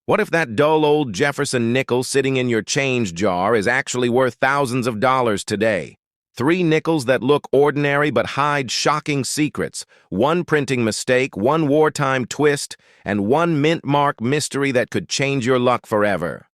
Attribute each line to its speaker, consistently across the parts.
Speaker 1: What if that dull old Jefferson nickel sitting in your change jar is actually worth thousands of dollars today? 3 nickels that look ordinary but hide shocking secrets, 1 printing mistake, 1 wartime twist, and 1 mint mark mystery that could change your luck forever.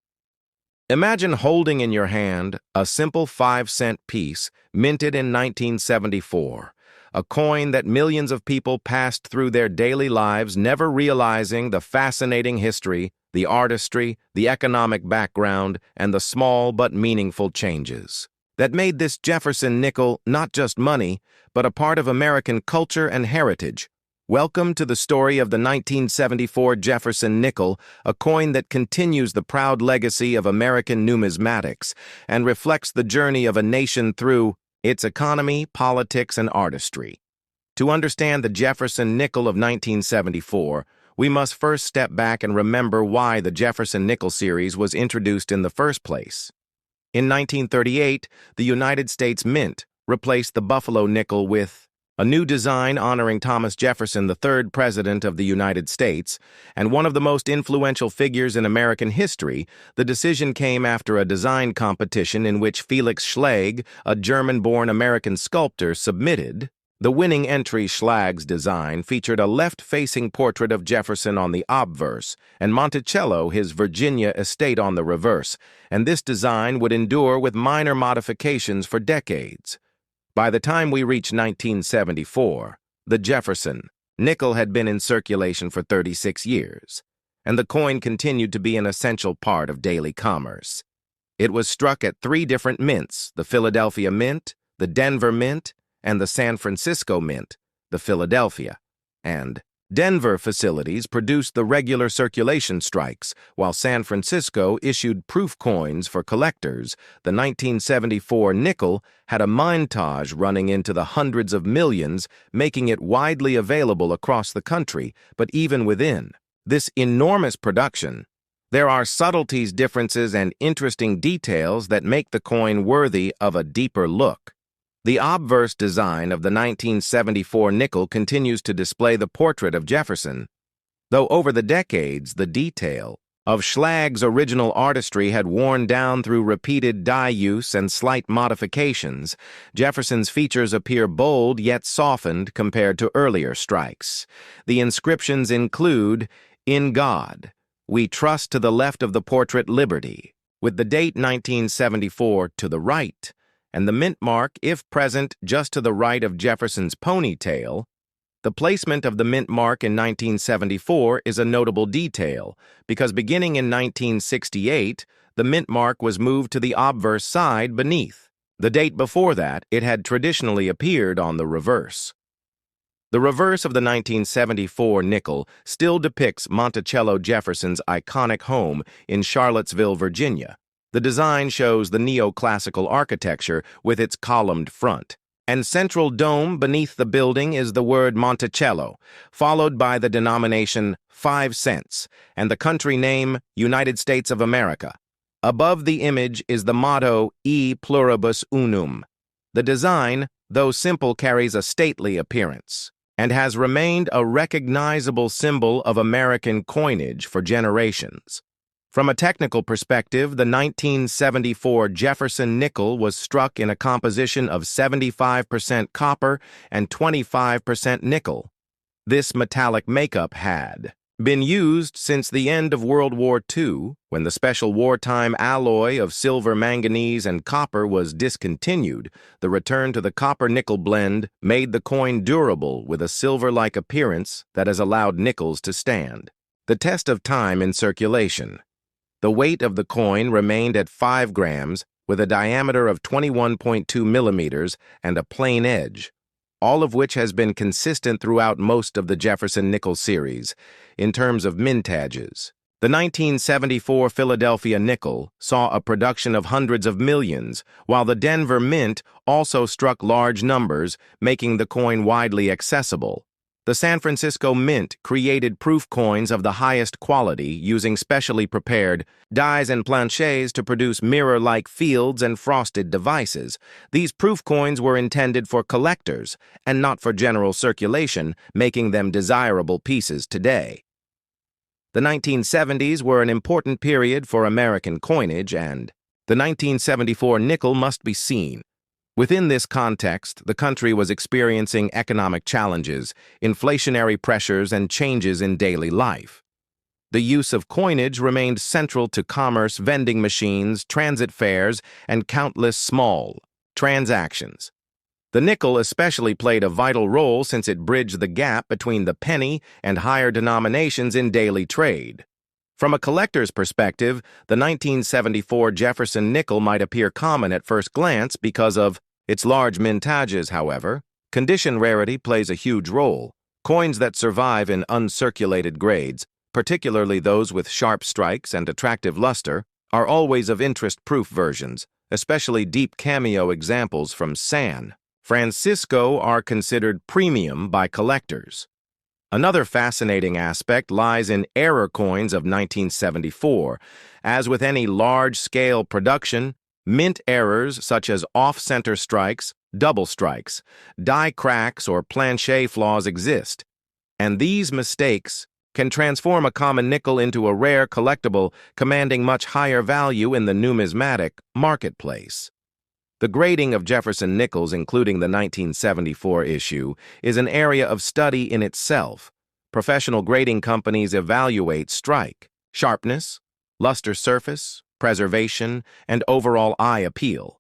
Speaker 1: Imagine holding in your hand a simple 5-cent piece minted in 1974, a coin that millions of people passed through their daily lives never realizing the fascinating history, the artistry, the economic background, and the small but meaningful changes that made this Jefferson nickel not just money, but a part of American culture and heritage. Welcome to the story of the 1974 Jefferson nickel, a coin that continues the proud legacy of American numismatics and reflects the journey of a nation through its economy, politics, and artistry. To understand the Jefferson nickel of 1974, we must first step back and remember why the Jefferson nickel series was introduced in the first place. In 1938, the United States Mint replaced the Buffalo nickel with a new design honoring Thomas Jefferson, the third president of the United States, and one of the most influential figures in American history. The decision came after a design competition in which Felix Schlag, a German-born American sculptor, submitted. The winning entry, Schlag's design, featured a left-facing portrait of Jefferson on the obverse and Monticello, his Virginia estate, on the reverse, and this design would endure with minor modifications for decades. By the time we reach 1974, the Jefferson nickel had been in circulation for 36 years, and the coin continued to be an essential part of daily commerce. It was struck at 3 different mints: the Philadelphia Mint, the Denver Mint, and the San Francisco Mint. The Philadelphia and Denver facilities produced the regular circulation strikes, while San Francisco issued proof coins for collectors. The 1974 nickel had a mintage running into the hundreds of millions, making it widely available across the country. But even within this enormous production, there are subtleties, differences, and interesting details that make the coin worthy of a deeper look. The obverse design of the 1974 nickel continues to display the portrait of Jefferson. Though over the decades, the detail of Schlag's original artistry had worn down through repeated dye use and slight modifications, Jefferson's features appear bold yet softened compared to earlier strikes. The inscriptions include, "In God, we trust," to the left of the portrait, "Liberty," with the date 1974 to the right, and the mint mark, if present, just to the right of Jefferson's ponytail. The placement of the mint mark in 1974 is a notable detail, because beginning in 1968, the mint mark was moved to the obverse side beneath. The date before that, it had traditionally appeared on the reverse. The reverse of the 1974 nickel still depicts Monticello Jefferson's iconic home in Charlottesville, Virginia. The design shows the neoclassical architecture with its columned front, and central dome beneath the building is the word Monticello, followed by the denomination 5 cents and the country name United States of America. Above the image is the motto E pluribus unum. The design, though simple, carries a stately appearance and has remained a recognizable symbol of American coinage for generations. From a technical perspective, the 1974 Jefferson nickel was struck in a composition of 75% copper and 25% nickel. This metallic makeup had been used since the end of World War II, when the special wartime alloy of silver, manganese, and copper was discontinued. The return to the copper-nickel blend made the coin durable with a silver-like appearance that has allowed nickels to stand the test of time in circulation. The weight of the coin remained at 5 grams with a diameter of 21.2 millimeters and a plain edge, all of which has been consistent throughout most of the Jefferson nickel series. In terms of mintages, the 1974 Philadelphia nickel saw a production of hundreds of millions, while the Denver Mint also struck large numbers, making the coin widely accessible. The San Francisco Mint created proof coins of the highest quality using specially prepared dies and planchets to produce mirror-like fields and frosted devices. These proof coins were intended for collectors and not for general circulation, making them desirable pieces today. The 1970s were an important period for American coinage, and the 1974 nickel must be seen. Within this context, the country was experiencing economic challenges, inflationary pressures, and changes in daily life. The use of coinage remained central to commerce, vending machines, transit fares, and countless small transactions. The nickel especially played a vital role since it bridged the gap between the penny and higher denominations in daily trade. From a collector's perspective, the 1974 Jefferson nickel might appear common at first glance because of its large mintages. However, condition rarity plays a huge role. Coins that survive in uncirculated grades, particularly those with sharp strikes and attractive luster, are always of interest. Proof versions, especially deep cameo examples from San Francisco, are considered premium by collectors. Another fascinating aspect lies in error coins of 1974. As with any large-scale production, mint errors such as off-center strikes, double strikes, die cracks, or planchet flaws exist, and these mistakes can transform a common nickel into a rare collectible, commanding much higher value in the numismatic marketplace. The grading of Jefferson nickels, including the 1974 issue, is an area of study in itself. Professional grading companies evaluate strike, sharpness, luster surface, preservation, and overall eye appeal.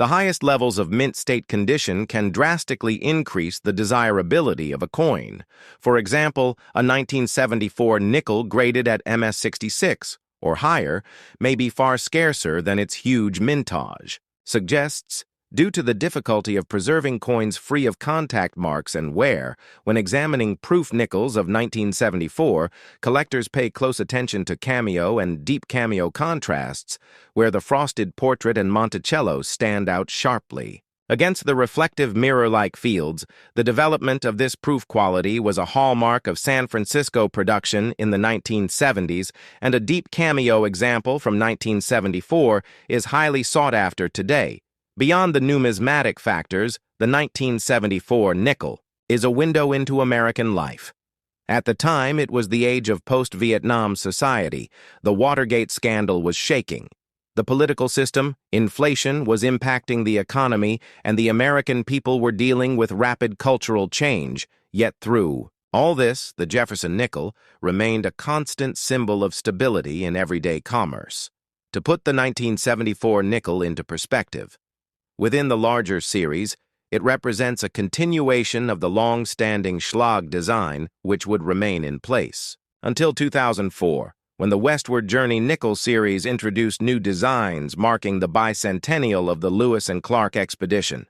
Speaker 1: The highest levels of mint state condition can drastically increase the desirability of a coin. For example, a 1974 nickel graded at MS66 or higher may be far scarcer than its huge mintage suggests, due to the difficulty of preserving coins free of contact marks and wear. When examining proof nickels of 1974, collectors pay close attention to cameo and deep cameo contrasts, where the frosted portrait and Monticello stand out sharply. Against the reflective mirror-like fields, the development of this proof quality was a hallmark of San Francisco production in the 1970s, and a deep cameo example from 1974 is highly sought after today. Beyond the numismatic factors, the 1974 nickel is a window into American life. At the time, it was the age of post-Vietnam society. The Watergate scandal was shaking. The political system, inflation was impacting the economy, and the American people were dealing with rapid cultural change. Yet through all this, the Jefferson nickel remained a constant symbol of stability in everyday commerce. To put the 1974 nickel into perspective, within the larger series, it represents a continuation of the long-standing Schlag design, which would remain in place until 2004. When the Westward Journey nickel series introduced new designs marking the bicentennial of the Lewis and Clark expedition.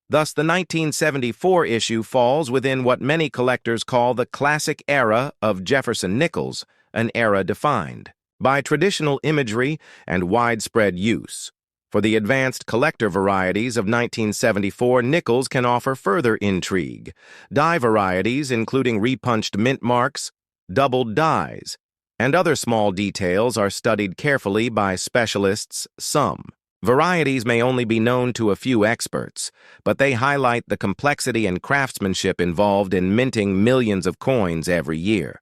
Speaker 1: Thus, the 1974 issue falls within what many collectors call the classic era of Jefferson nickels, an era defined by traditional imagery and widespread use. For the advanced collector varieties of 1974, nickels can offer further intrigue. Die varieties, including repunched mint marks, doubled dies, and other small details, are studied carefully by specialists. Some varieties may only be known to a few experts, but they highlight the complexity and craftsmanship involved in minting millions of coins every year.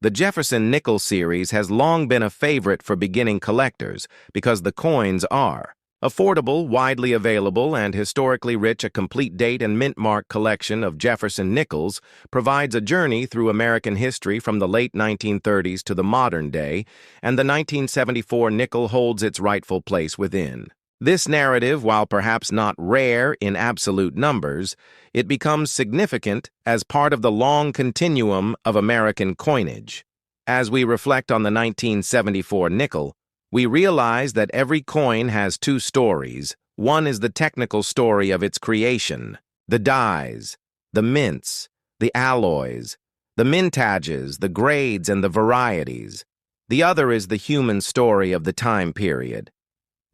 Speaker 1: The Jefferson nickel series has long been a favorite for beginning collectors because the coins are affordable, widely available, and historically rich. A complete date and mint mark collection of Jefferson nickels provides a journey through American history from the late 1930s to the modern day, and the 1974 nickel holds its rightful place within this narrative. While perhaps not rare in absolute numbers, it becomes significant as part of the long continuum of American coinage. As we reflect on the 1974 nickel, we realize that every coin has two stories. One is the technical story of its creation, the dies, the mints, the alloys, the mintages, the grades, and the varieties. The other is the human story of the time period,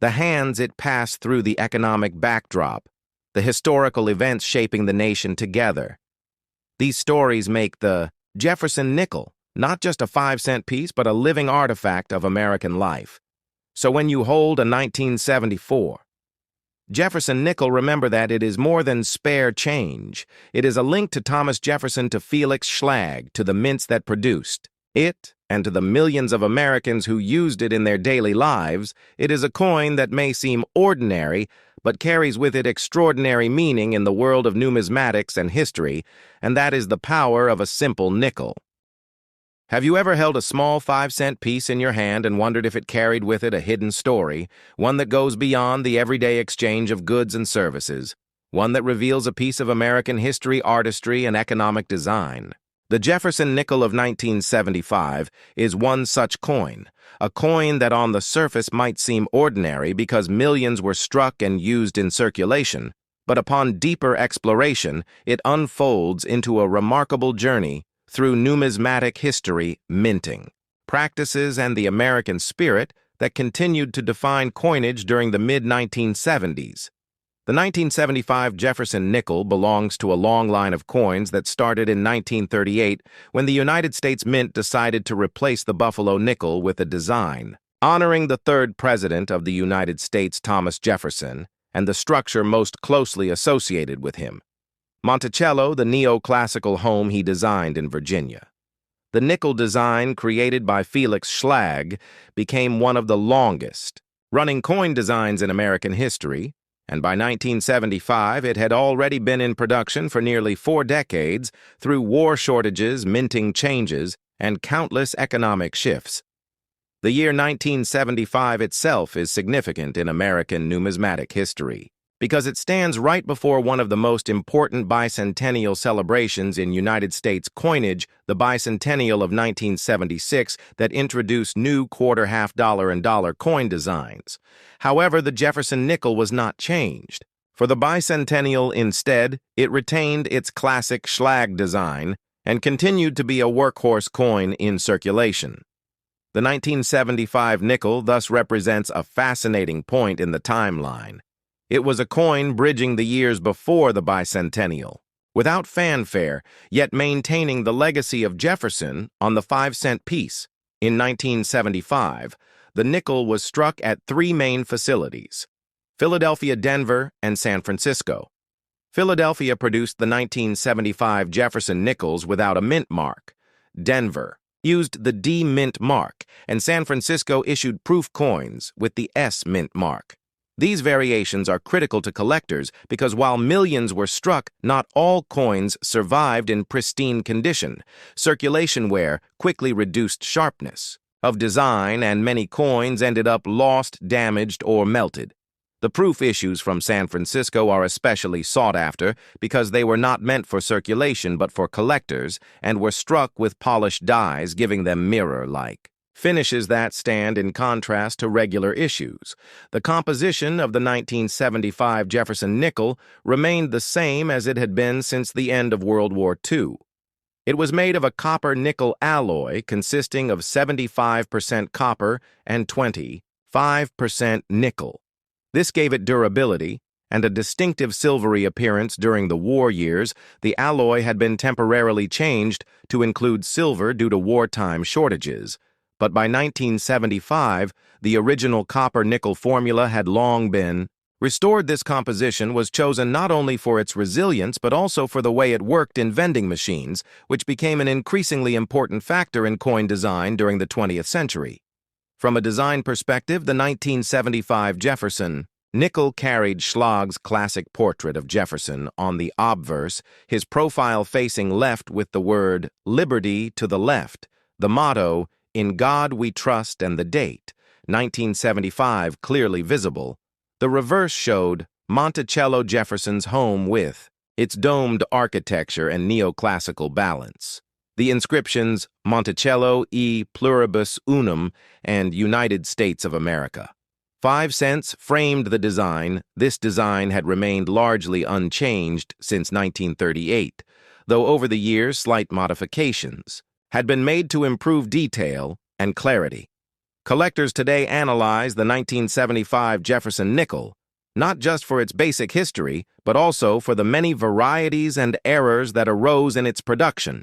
Speaker 1: the hands it passed through, the economic backdrop, the historical events shaping the nation together. These stories make the Jefferson nickel not just a 5-cent piece, but a living artifact of American life. So when you hold a 1974 Jefferson nickel, remember that it is more than spare change. It is a link to Thomas Jefferson, to Felix Schlag, to the mints that produced it, And to the millions of Americans who used it in their daily lives, it is a coin that may seem ordinary, but carries with it extraordinary meaning in the world of numismatics and history, and that is the power of a simple nickel. Have you ever held a small 5-cent piece in your hand and wondered if it carried with it a hidden story, one that goes beyond the everyday exchange of goods and services, one that reveals a piece of American history, artistry, and economic design? The Jefferson nickel of 1975 is one such coin, a coin that on the surface might seem ordinary because millions were struck and used in circulation, but upon deeper exploration, it unfolds into a remarkable journey through numismatic history, minting, practices, and the American spirit that continued to define coinage during the mid-1970s. The 1975 Jefferson nickel belongs to a long line of coins that started in 1938 when the United States Mint decided to replace the Buffalo nickel with a design honoring the third president of the United States, Thomas Jefferson, and the structure most closely associated with him, Monticello, the neoclassical home he designed in Virginia. The nickel design, created by Felix Schlag, became one of the longest running coin designs in American history, and by 1975 it had already been in production for nearly 4 decades through war shortages, minting changes, and countless economic shifts. The year 1975 itself is significant in American numismatic history because it stands right before one of the most important bicentennial celebrations in United States coinage, the bicentennial of 1976, that introduced new quarter, half dollar, and dollar coin designs. However, the Jefferson nickel was not changed. For the bicentennial, instead, it retained its classic Schlag design and continued to be a workhorse coin in circulation. The 1975 nickel thus represents a fascinating point in the timeline. It was a coin bridging the years before the bicentennial, without fanfare, yet maintaining the legacy of Jefferson on the 5-cent piece. In 1975, the nickel was struck at 3 main facilities: Philadelphia, Denver, and San Francisco. Philadelphia produced the 1975 Jefferson nickels without a mint mark. Denver used the D mint mark, and San Francisco issued proof coins with the S mint mark. These variations are critical to collectors because while millions were struck, not all coins survived in pristine condition. Circulation wear quickly reduced sharpness of design, and many coins ended up lost, damaged, or melted. The proof issues from San Francisco are especially sought after because they were not meant for circulation but for collectors and were struck with polished dies, giving them mirror-like finishes that stand in contrast to regular issues. The composition of the 1975 Jefferson nickel remained the same as it had been since the end of World War II. It was made of a copper-nickel alloy consisting of 75% copper and 25% nickel. This gave it durability and a distinctive silvery appearance. During the war years, the alloy had been temporarily changed to include silver due to wartime shortages. But by 1975, the original copper-nickel formula had long been restored. This composition was chosen not only for its resilience but also for the way it worked in vending machines, which became an increasingly important factor in coin design during the 20th century. From a design perspective, the 1975 Jefferson nickel carried Schlag's classic portrait of Jefferson on the obverse, his profile facing left with the word "Liberty" to the left, the motto, "In God We Trust," and the date, 1975, clearly visible. The reverse showed Monticello, Jefferson's home, with its domed architecture and neoclassical balance. The inscriptions "Monticello e Pluribus Unum" and "United States of America." 5 cents framed the design. This design had remained largely unchanged since 1938, though over the years slight modifications had been made to improve detail and clarity. Collectors today analyze the 1975 Jefferson nickel, not just for its basic history, but also for the many varieties and errors that arose in its production.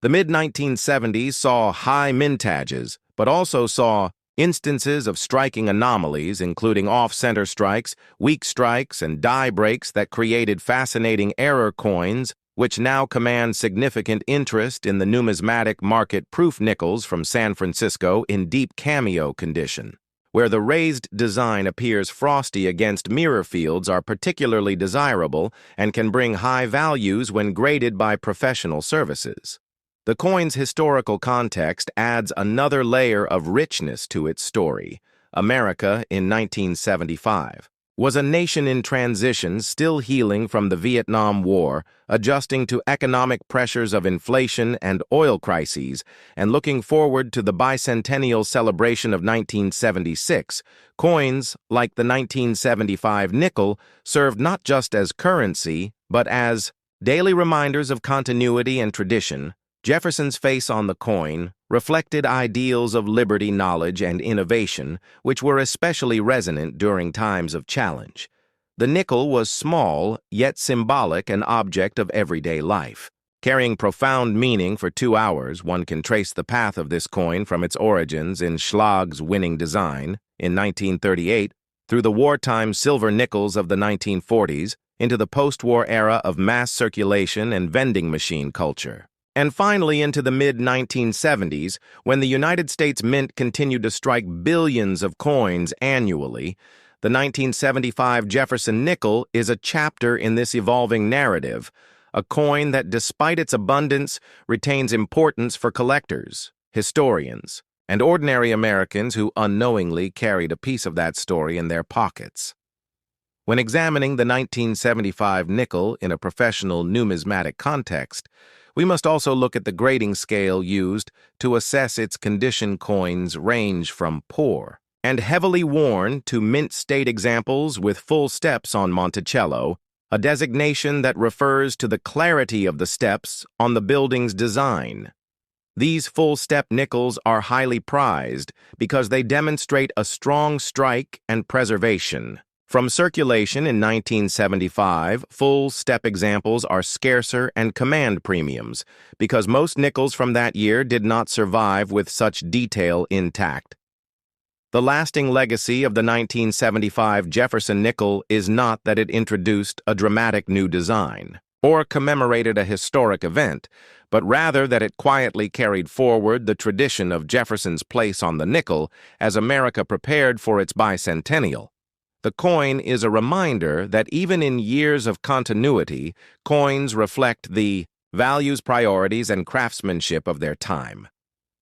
Speaker 1: The mid-1970s saw high mintages, but also saw instances of striking anomalies, including off-center strikes, weak strikes, and die breaks that created fascinating error coins which now command significant interest in the numismatic market proof nickels from San Francisco in deep cameo condition, where the raised design appears frosty against mirror fields are particularly desirable and can bring high values when graded by professional services. The coin's historical context adds another layer of richness to its story. America in 1975 was a nation in transition, still healing from the Vietnam War, adjusting to economic pressures of inflation and oil crises, and looking forward to the bicentennial celebration of 1976. Coins like the 1975 nickel served not just as currency, but as daily reminders of continuity and tradition. Jefferson's face on the coin reflected ideals of liberty, knowledge, and innovation, which were especially resonant during times of challenge. The nickel was small, yet symbolic, an object of everyday life. Carrying profound meaning for 2 hours, one can trace the path of this coin from its origins in Schlag's winning design in 1938 through the wartime silver nickels of the 1940s into the post-war era of mass circulation and vending machine culture. And finally into the mid-1970s, when the United States Mint continued to strike billions of coins annually. The 1975 Jefferson nickel is a chapter in this evolving narrative, a coin that, despite its abundance, retains importance for collectors, historians, and ordinary Americans who unknowingly carried a piece of that story in their pockets. When examining the 1975 nickel in a professional numismatic context, we must also look at the grading scale used to assess its condition. Coins range from poor and heavily worn to mint state examples with full steps on Monticello, a designation that refers to the clarity of the steps on the building's design. These full-step nickels are highly prized because they demonstrate a strong strike and preservation. From circulation in 1975, full-step examples are scarcer and command premiums because most nickels from that year did not survive with such detail intact. The lasting legacy of the 1975 Jefferson nickel is not that it introduced a dramatic new design or commemorated a historic event, but rather that it quietly carried forward the tradition of Jefferson's place on the nickel as America prepared for its bicentennial. The coin is a reminder that even in years of continuity, coins reflect the values, priorities, and craftsmanship of their time.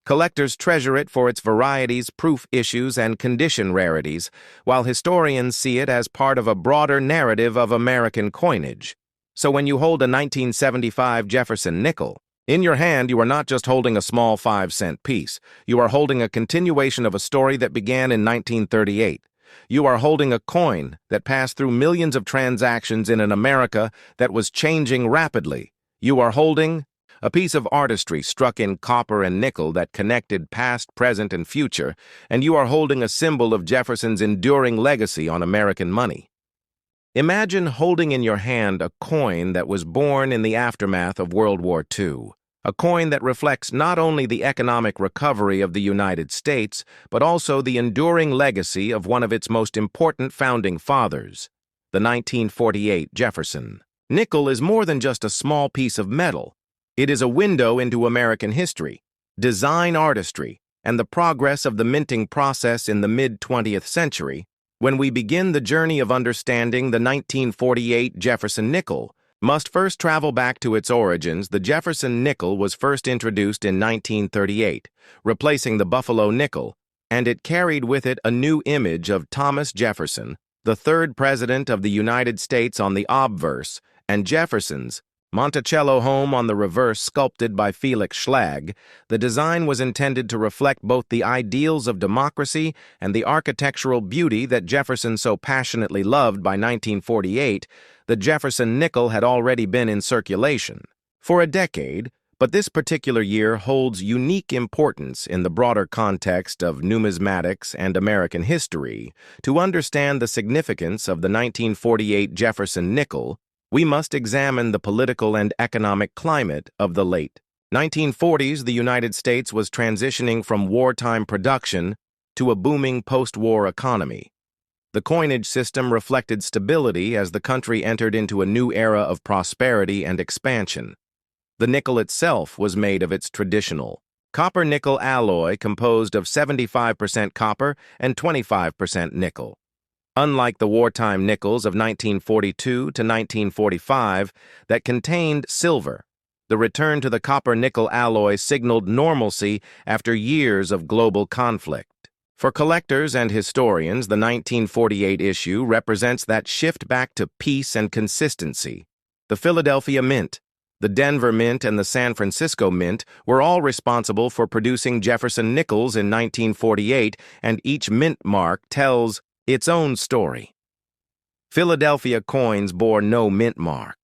Speaker 1: Collectors treasure it for its varieties, proof issues, and condition rarities, while historians see it as part of a broader narrative of American coinage. So when you hold a 1975 Jefferson nickel in your hand, you are not just holding a small 5-cent piece. You are holding a continuation of a story that began in 1938. You are holding a coin that passed through millions of transactions in an America that was changing rapidly. You are holding a piece of artistry struck in copper and nickel that connected past, present, and future, and you are holding a symbol of Jefferson's enduring legacy on American money. Imagine holding in your hand a coin that was born in the aftermath of World War II. A coin that reflects not only the economic recovery of the United States, but also the enduring legacy of one of its most important founding fathers, the 1948 Jefferson. Nickel is more than just a small piece of metal. It is a window into American history, design artistry, and the progress of the minting process in the mid-20th century. When we begin the journey of understanding the 1948 Jefferson nickel, must first travel back to its origins. The Jefferson nickel was first introduced in 1938, replacing the Buffalo nickel, and it carried with it a new image of Thomas Jefferson, the third president of the United States on the obverse, and Jefferson's Monticello home on the reverse, sculpted by Felix Schlag. The design was intended to reflect both the ideals of democracy and the architectural beauty that Jefferson so passionately loved. By 1948, the Jefferson nickel had already been in circulation for a decade, but this particular year holds unique importance in the broader context of numismatics and American history. To understand the significance of the 1948 Jefferson nickel, we must examine the political and economic climate of the late 1940s. The United States was transitioning from wartime production to a booming post-war economy. The coinage system reflected stability as the country entered into a new era of prosperity and expansion. The nickel itself was made of its traditional copper-nickel alloy composed of 75% copper and 25% nickel. Unlike the wartime nickels of 1942 to 1945 that contained silver, the return to the copper-nickel alloy signaled normalcy after years of global conflict. For collectors and historians, the 1948 issue represents that shift back to peace and consistency. The Philadelphia Mint, the Denver Mint, and the San Francisco Mint were all responsible for producing Jefferson nickels in 1948, and each mint mark tells its own story. Philadelphia coins bore no mint mark.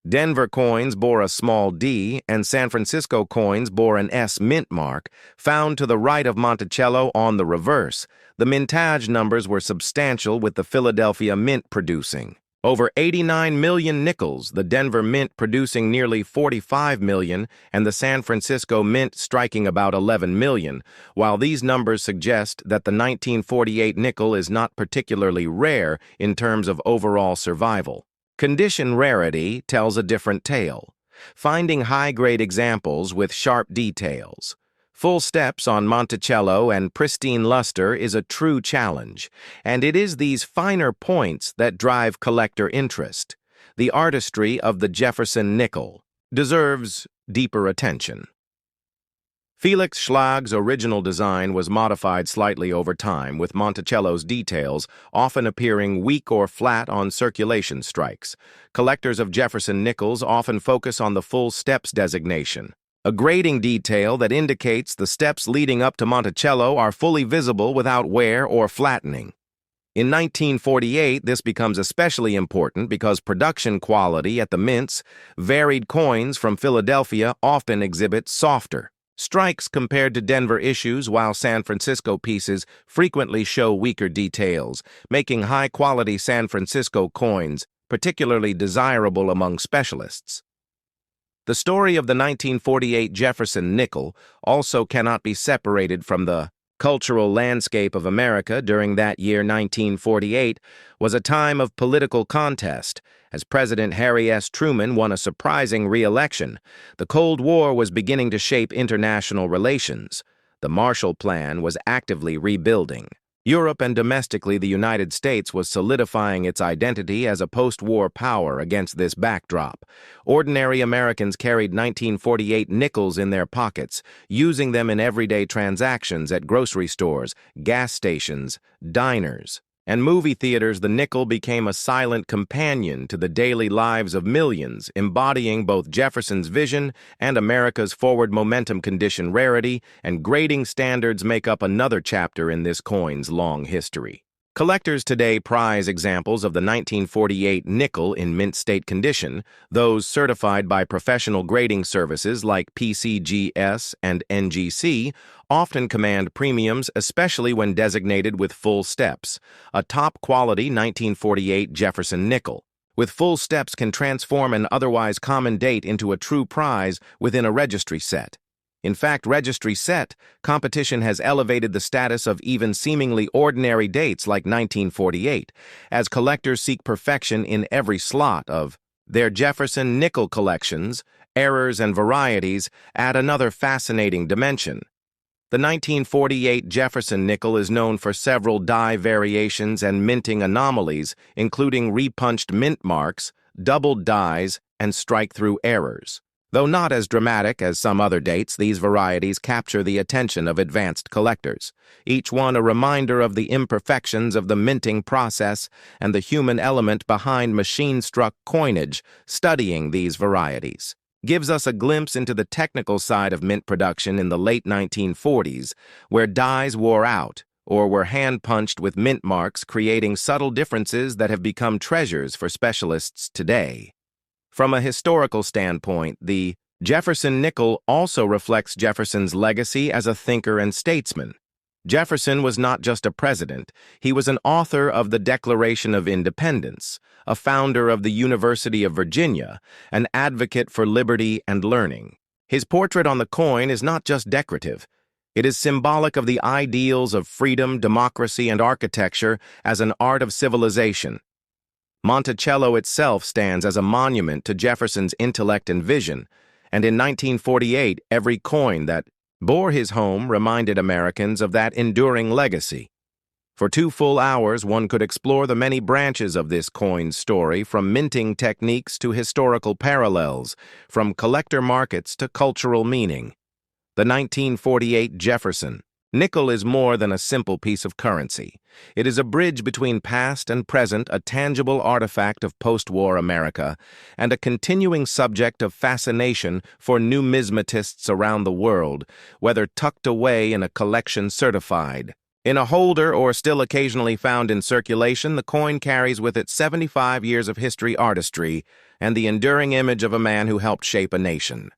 Speaker 1: Denver coins bore a small D, and San Francisco coins bore an S mint mark, found to the right of Monticello on the reverse. The mintage numbers were substantial, with the Philadelphia Mint producing over 89 million nickels, the Denver Mint producing nearly 45 million, and the San Francisco Mint striking about 11 million. While these numbers suggest that the 1948 nickel is not particularly rare in terms of overall survival, condition rarity tells a different tale, finding high-grade examples with sharp details. Full steps on Monticello and pristine luster is a true challenge, and it is these finer points that drive collector interest. The artistry of the Jefferson nickel deserves deeper attention. Felix Schlag's original design was modified slightly over time, with Monticello's details often appearing weak or flat on circulation strikes. Collectors of Jefferson nickels often focus on the full steps designation, a grading detail that indicates the steps leading up to Monticello are fully visible without wear or flattening. In 1948, this becomes especially important because production quality at the mints, varied coins from Philadelphia often exhibit softer strikes compared to Denver issues, while San Francisco pieces frequently show weaker details, making high-quality San Francisco coins particularly desirable among specialists. The story of the 1948 Jefferson nickel also cannot be separated from the cultural landscape of America. During that year, 1948, was a time of political contest, as President Harry S. Truman won a surprising re-election. The Cold War was beginning to shape international relations. The Marshall Plan was actively rebuilding. Europe and domestically the United States was solidifying its identity as a post-war power. Against this backdrop, ordinary Americans carried 1948 nickels in their pockets, using them in everyday transactions at grocery stores, gas stations, diners, and movie theaters. The nickel became a silent companion to the daily lives of millions, embodying both Jefferson's vision and America's forward momentum. Condition rarity and grading standards make up another chapter in this coin's long history. Collectors today prize examples of the 1948 nickel in mint state condition. Those certified by professional grading services like PCGS and NGC often command premiums, especially when designated with full steps. A top-quality 1948 Jefferson nickel with full steps can transform an otherwise common date into a true prize within a registry set. In fact, registry set competition has elevated the status of even seemingly ordinary dates like 1948, as collectors seek perfection in every slot of their Jefferson nickel collections. Errors and varieties add another fascinating dimension. The 1948 Jefferson nickel is known for several die variations and minting anomalies, including repunched mint marks, doubled dies, and strike-through errors. Though not as dramatic as some other dates, these varieties capture the attention of advanced collectors, each one a reminder of the imperfections of the minting process and the human element behind machine-struck coinage. Studying these varieties gives us a glimpse into the technical side of mint production in the late 1940s, where dies wore out or were hand-punched with mint marks, creating subtle differences that have become treasures for specialists today. From a historical standpoint, the Jefferson nickel also reflects Jefferson's legacy as a thinker and statesman. Jefferson was not just a president, he was an author of the Declaration of Independence, a founder of the University of Virginia, an advocate for liberty and learning. His portrait on the coin is not just decorative, It is symbolic of the ideals of freedom, democracy, and architecture as an art of civilization. Monticello itself stands as a monument to Jefferson's intellect and vision, and in 1948, every coin that bore his home reminded Americans of that enduring legacy. For 2 full hours, one could explore the many branches of this coin's story, from minting techniques to historical parallels, from collector markets to cultural meaning. The 1948 Jefferson nickel is more than a simple piece of currency. It is a bridge between past and present, a tangible artifact of post-war America, and a continuing subject of fascination for numismatists around the world, whether tucked away in a collection certified in a holder or still occasionally found in circulation. The coin carries with it 75 years of history, artistry, and the enduring image of a man who helped shape a nation.